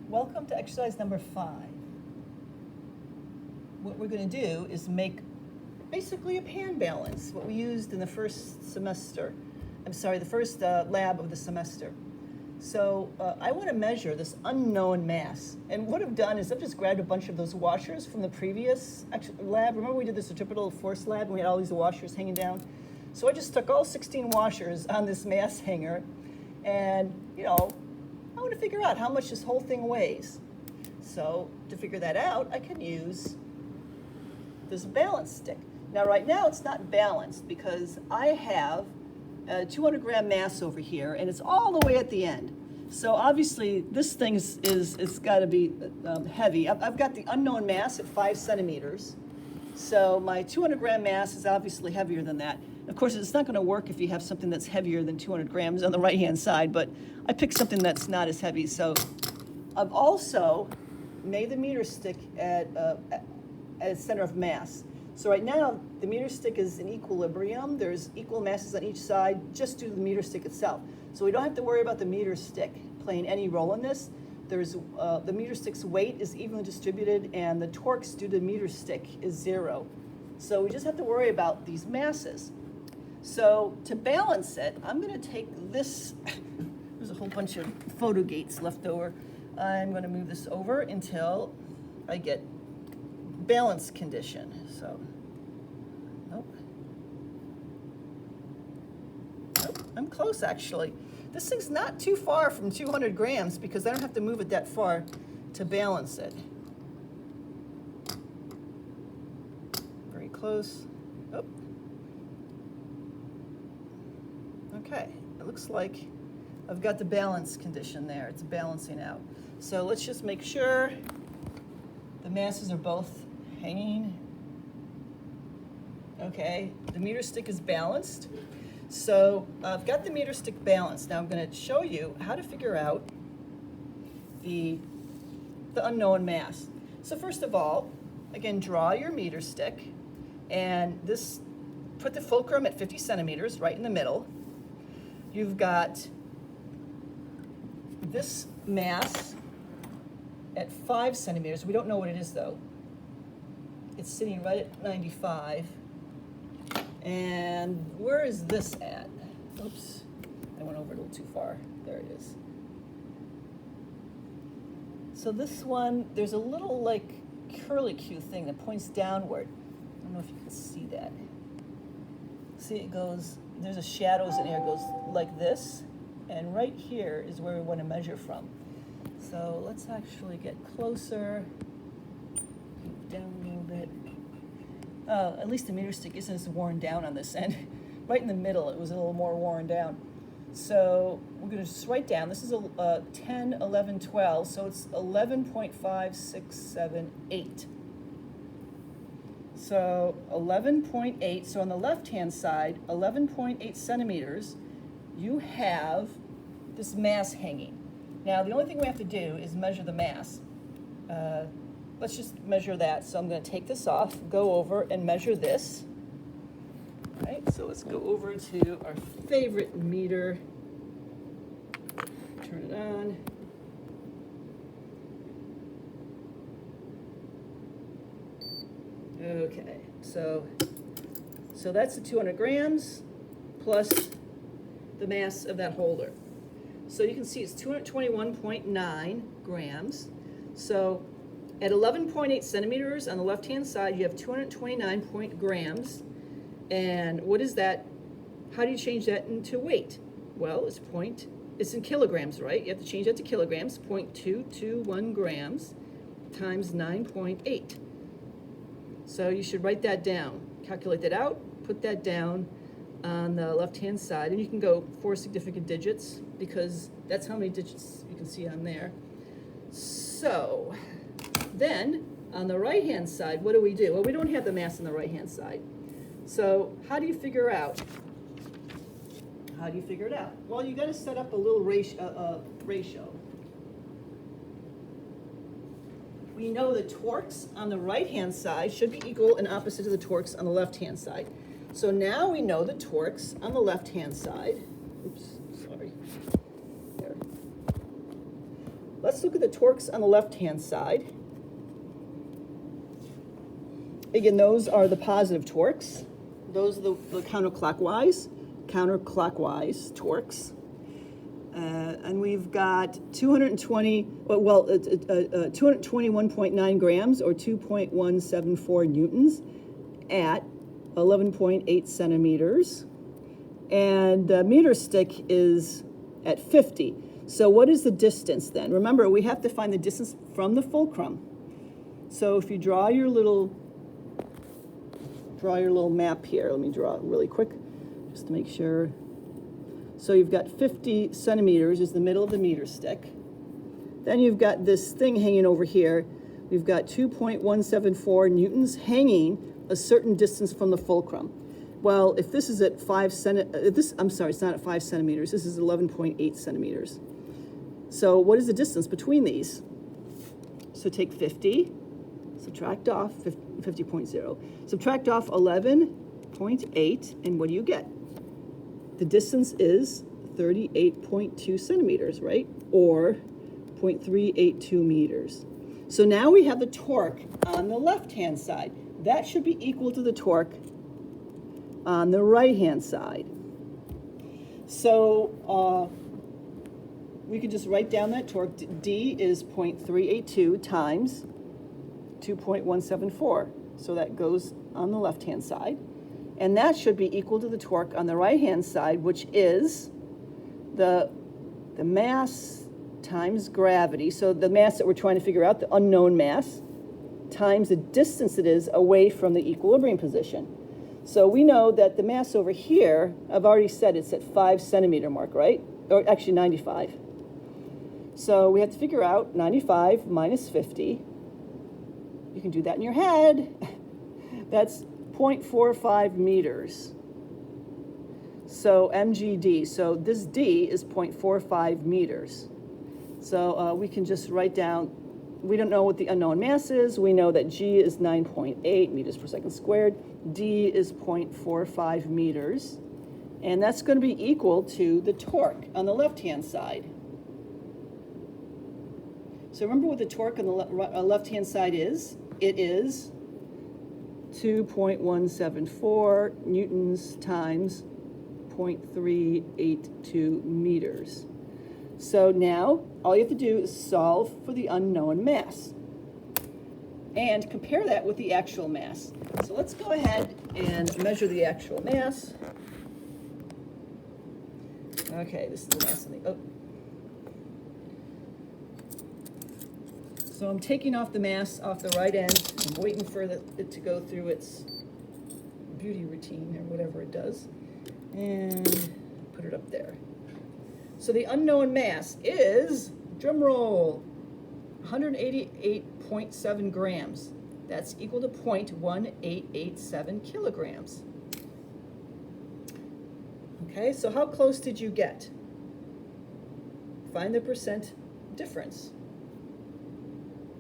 Welcome to exercise number 5. What we're going to do is make basically a pan balance, what we used in the first semester. The first lab of the semester. So I want to measure this unknown mass. And what I've done is I've just grabbed a bunch of those washers from the previous lab. Remember we did the centripetal force lab and we had all these washers hanging down? So I just stuck all 16 washers on this mass hanger. And, I want to figure out how much this whole thing weighs. So to figure that out, I can use this balance stick. Now right now it's not balanced because I have a 200 gram mass over here and it's all the way at the end. So obviously this thing it's got to be heavy. I've got the unknown mass at 5 centimeters. So my 200 gram mass is obviously heavier than that. Of course, it's not going to work if you have something that's heavier than 200 grams on the right-hand side, but I picked something that's not as heavy. So I've also made the meter stick at its center of mass. So right now, the meter stick is in equilibrium. There's equal masses on each side just due to the meter stick itself. So we don't have to worry about the meter stick playing any role in this. There's the meter stick's weight is evenly distributed, and the torques due to the meter stick is 0. So we just have to worry about these masses. So to balance it, I'm going to take this. There's a whole bunch of photo gates left over. I'm going to move this over until I get balance condition. So, nope, I'm close actually. This thing's not too far from 200 grams because I don't have to move it that far to balance it. Very close. Oh. Okay, it looks like I've got the balance condition there. It's balancing out. So let's just make sure the masses are both hanging. Okay, the meter stick is balanced. So I've got the meter stick balanced. Now I'm going to show you how to figure out the unknown mass. So first of all, again, draw your meter stick, and put the fulcrum at 50 centimeters right in the middle. You've got this mass at 5 centimeters. We don't know what it is though. It's sitting right at 95. And where is this at? Oops, I went over a little too far. There it is. So this one, there's a little like curlicue thing that points downward. I don't know if you can see that. See, it goes, there's a shadows in here. It goes like this. And right here is where we want to measure from. So let's actually get closer. Move down a little bit. At least the meter stick isn't as worn down on this end. Right in the middle, it was a little more worn down. So we're going to just write down, this is a 10, 11, 12, so it's 11.5678. So 11.8, so on the left-hand side, 11.8 centimeters, you have this mass hanging. Now, the only thing we have to do is measure the mass. Let's just measure that. So I'm going to take this off, go over and measure this. All right, so let's go over to our favorite meter. Turn it on. Okay, so that's the 200 grams plus the mass of that holder. So you can see it's 221.9 grams. So at 11.8 centimeters on the left-hand side, you have 229 grams. And what is that? How do you change that into weight? Well, it's in kilograms, right? You have to change that to kilograms, 0.221 grams times 9.8. So you should write that down. Calculate that out, put that down on the left-hand side, and you can go 4 significant digits because that's how many digits you can see on there. So then on the right-hand side, what do? Well, we don't have the mass on the right-hand side. So how do you figure out? How do you figure it out? Well, you got to set up a little ratio. We know the torques on the right-hand side should be equal and opposite to the torques on the left-hand side. So now we know the torques on the left-hand side. Oops, sorry. There. let's look at the torques on the left-hand side. Again, those are the positive torques. Those are the counterclockwise torques. And we've got 221.9 grams or 2.174 newtons at 11.8 centimeters. And the meter stick is at 50. So what is the distance then? Remember, we have to find the distance from the fulcrum. So if you draw your little map here, let me draw it really quick just to make sure. So you've got 50 centimeters is the middle of the meter stick. Then you've got this thing hanging over here. We've got 2.174 newtons hanging a certain distance from the fulcrum. Well, if this is at it's not at 5 centimeters, this is 11.8 centimeters. So what is the distance between these? So take 50, subtract off 50.0, subtract off 11.8, and what do you get? The distance is 38.2 centimeters, right? Or 0.382 meters. So now we have the torque on the left-hand side. That should be equal to the torque on the right-hand side. So we can just write down that torque. D is 0.382 times 2.174. So that goes on the left-hand side. And that should be equal to the torque on the right-hand side, which is the mass times gravity. So the mass that we're trying to figure out, the unknown mass, times the distance it is away from the equilibrium position. So we know that the mass over here, I've already said it's at 5 centimeter mark, right? Or actually 95. So we have to figure out 95 minus 50. You can do that in your head. That's 0.45 meters. So mgd, so this d is 0.45 meters. So we can just write down, we don't know what the unknown mass is. We know that g is 9.8 meters per second squared. D is 0.45 meters. And that's going to be equal to the torque on the left-hand side. So remember what the torque on the left-hand side is? It is 2.174 newtons times 0.382 meters. So now all you have to do is solve for the unknown mass and compare that with the actual mass. So let's go ahead and measure the actual mass. Okay, this is the mass of the, So I'm taking off the mass off the right end. I'm waiting for it to go through its beauty routine or whatever it does. And put it up there. So the unknown mass is, drum roll, 188.7 grams. That's equal to 0.1887 kilograms. Okay, so how close did you get? Find the percent difference.